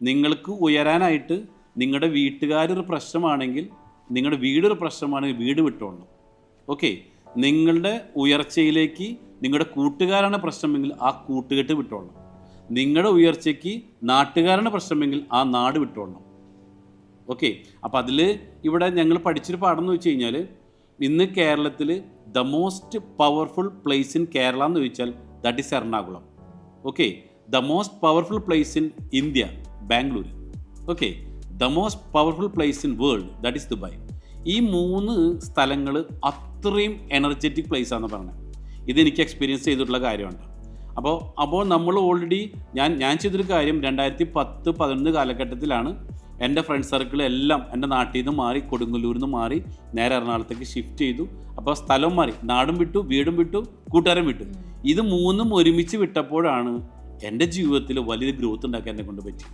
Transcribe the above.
നിങ്ങൾക്ക് ഉയരാനായിട്ട് നിങ്ങളുടെ വീട്ടുകാരൊരു പ്രശ്നമാണെങ്കിൽ, നിങ്ങളുടെ വീടൊരു പ്രശ്നമാണെങ്കിൽ വീട് വിട്ടോളണം. ഓക്കെ, നിങ്ങളുടെ ഉയർച്ചയിലേക്ക് നിങ്ങളുടെ കൂട്ടുകാരാണ് പ്രശ്നമെങ്കിൽ ആ കൂട്ടുകെട്ട് വിട്ടോളണം. നിങ്ങളുടെ ഉയർച്ചയ്ക്ക് നാട്ടുകാരാണ് പ്രശ്നമെങ്കിൽ ആ നാട് വിട്ടോളണം. ഓക്കെ, അപ്പോൾ അതിൽ ഇവിടെ ഞങ്ങൾ പഠിച്ചൊരു പാഠം എന്ന് വെച്ച് കഴിഞ്ഞാൽ, ഇന്ന് കേരളത്തിൽ the most powerful place in Kerala എന്ന് ചോദിച്ചാൽ that is Ernakulam. Okay, the most powerful place in India Bangalore. Okay, the most powerful place in world that is Dubai. ഈ 3 സ്ഥലങ്ങൾ അത്രയും എനർജറ്റിക് പ്ലേസ് ആണെന്ന് പറഞ്ഞത്. ഇതെനിക്ക് എക്സ്പീരിയൻസ് ചെയ്തിട്ടുള്ള കാര്യമുണ്ട്. അപ്പോൾ നമ്മൾ ഓൾറെഡി ഞാൻ ചെയ്തൊരു കാര്യം 2010-11 കാലഘട്ടത്തിലാണ് എൻ്റെ ഫ്രണ്ട് സർക്കിൾ എല്ലാം എൻ്റെ നാട്ടിൽ നിന്ന് മാറി, കൊടുങ്ങല്ലൂരിൽ നിന്ന് മാറി നേരെ എറണാകുളത്തേക്ക് ഷിഫ്റ്റ് ചെയ്തു. അപ്പോൾ സ്ഥലം മാറി, നാടും വിട്ടു, വീടും വിട്ടു, കൂട്ടുകാരും വിട്ടു. ഇത് 3 ഒരുമിച്ച് വിട്ടപ്പോഴാണ് എൻ്റെ ജീവിതത്തിൽ വലിയൊരു ഗ്രോത്ത് ഉണ്ടാക്കാൻ എന്നെ കൊണ്ട് പറ്റി.